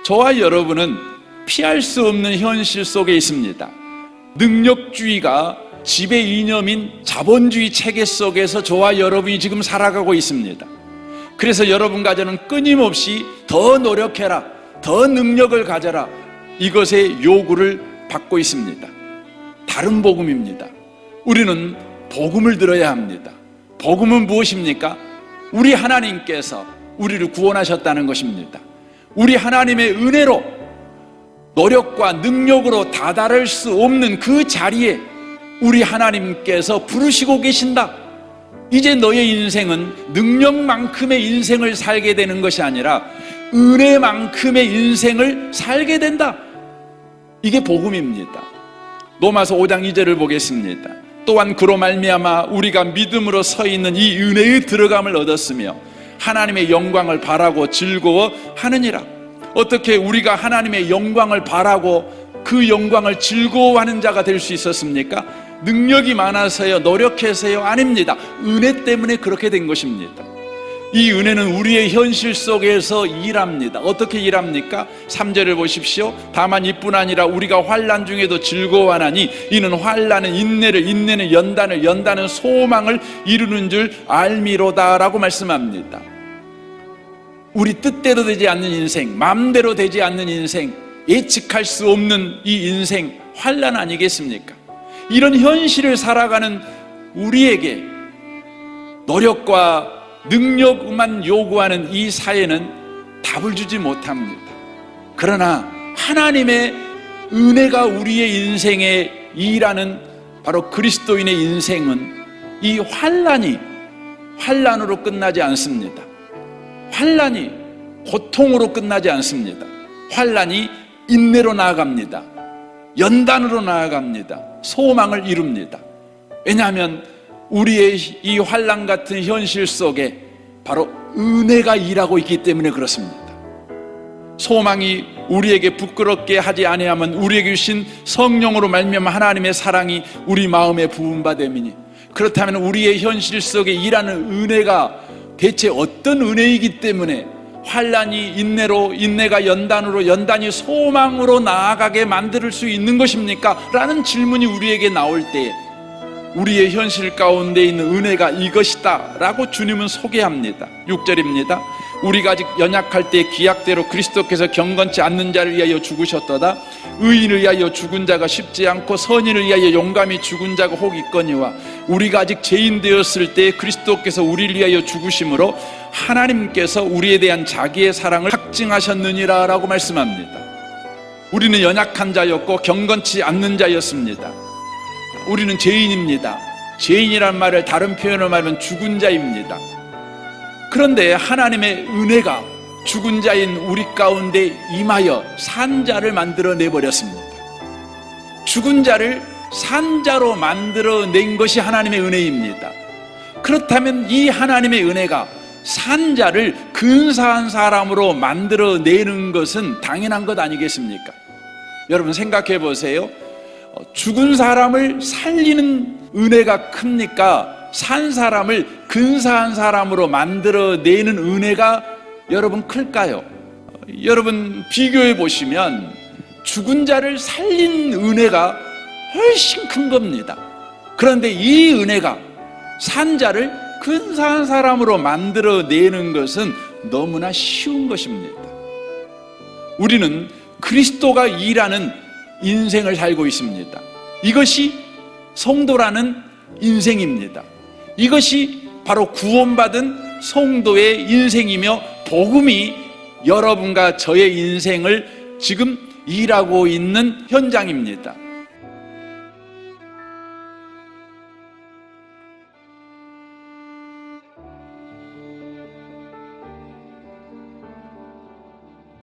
저와 여러분은 피할 수 없는 현실 속에 있습니다. 능력주의가 지배 이념인 자본주의 체계 속에서 저와 여러분이 지금 살아가고 있습니다. 그래서 여러분과 저는 끊임없이 더 노력해라, 더 능력을 가져라, 이것의 요구를 받고 있습니다. 다른 복음입니다. 우리는 복음을 들어야 합니다. 복음은 무엇입니까? 우리 하나님께서 우리를 구원하셨다는 것입니다. 우리 하나님의 은혜로, 노력과 능력으로 다다를 수 없는 그 자리에 우리 하나님께서 부르시고 계신다. 이제 너의 인생은 능력만큼의 인생을 살게 되는 것이 아니라 은혜만큼의 인생을 살게 된다. 이게 복음입니다. 로마서 5장 2절을 보겠습니다. 또한 그로 말미암아 우리가 믿음으로 서 있는 이 은혜의 들어감을 얻었으며 하나님의 영광을 바라고 즐거워하느니라. 어떻게 우리가 하나님의 영광을 바라고 그 영광을 즐거워하는 자가 될 수 있었습니까? 능력이 많아서요, 노력해서요? 아닙니다. 은혜 때문에 그렇게 된 것입니다. 이 은혜는 우리의 현실 속에서 일합니다. 어떻게 일합니까? 3절을 보십시오. 다만 이뿐 아니라 우리가 환난 중에도 즐거워하나니 이는 환난은 인내를, 인내는 연단을, 연단은 소망을 이루는 줄 알미로다 라고 말씀합니다. 우리 뜻대로 되지 않는 인생, 마음대로 되지 않는 인생, 예측할 수 없는 이 인생, 환난 아니겠습니까? 이런 현실을 살아가는 우리에게 노력과 능력만 요구하는 이 사회는 답을 주지 못합니다. 그러나 하나님의 은혜가 우리의 인생에 일하는 바로 그리스도인의 인생은 이 환난으로 끝나지 않습니다. 환난이 고통으로 끝나지 않습니다. 환난이 인내로 나아갑니다. 연단으로 나아갑니다. 소망을 이룹니다. 왜냐하면 우리의 이 환난 같은 현실 속에 바로 은혜가 일하고 있기 때문에 그렇습니다. 소망이 우리에게 부끄럽게 하지 아니하면 우리에게 주신 성령으로 말미암아 하나님의 사랑이 우리 마음에 부은 바 됨이니, 그렇다면 우리의 현실 속에 일하는 은혜가 대체 어떤 은혜이기 때문에 환난이 인내로, 인내가 연단으로, 연단이 소망으로 나아가게 만들 수 있는 것입니까? 라는 질문이 우리에게 나올 때 우리의 현실 가운데 있는 은혜가 이것이다 라고 주님은 소개합니다. 6절입니다. 우리가 아직 연약할 때 기약대로 그리스도께서 경건치 않는 자를 위하여 죽으셨도다. 의인을 위하여 죽은 자가 쉽지 않고 선인을 위하여 용감히 죽은 자가 혹 있거니와 우리가 아직 죄인 되었을 때 그리스도께서 우리를 위하여 죽으심으로 하나님께서 우리에 대한 자기의 사랑을 확증하셨느니라 라고 말씀합니다. 우리는 연약한 자였고 경건치 않는 자였습니다. 우리는 죄인입니다. 죄인이란 말을 다른 표현으로 말하면 죽은 자입니다. 그런데 하나님의 은혜가 죽은 자인 우리 가운데 임하여 산 자를 만들어내버렸습니다. 죽은 자를 산 자로 만들어낸 것이 하나님의 은혜입니다. 그렇다면 이 하나님의 은혜가 산 자를 근사한 사람으로 만들어내는 것은 당연한 것 아니겠습니까? 여러분 생각해 보세요. 죽은 사람을 살리는 은혜가 큽니까? 산 사람을 근사한 사람으로 만들어내는 은혜가 여러분 클까요? 여러분 비교해 보시면 죽은 자를 살린 은혜가 훨씬 큰 겁니다. 그런데 이 은혜가 산 자를 근사한 사람으로 만들어내는 것은 너무나 쉬운 것입니다. 우리는 그리스도가 일하는 인생을 살고 있습니다. 이것이 성도라는 인생입니다. 이것이 바로 구원받은 성도의 인생이며 복음이 여러분과 저의 인생을 지금 일하고 있는 현장입니다.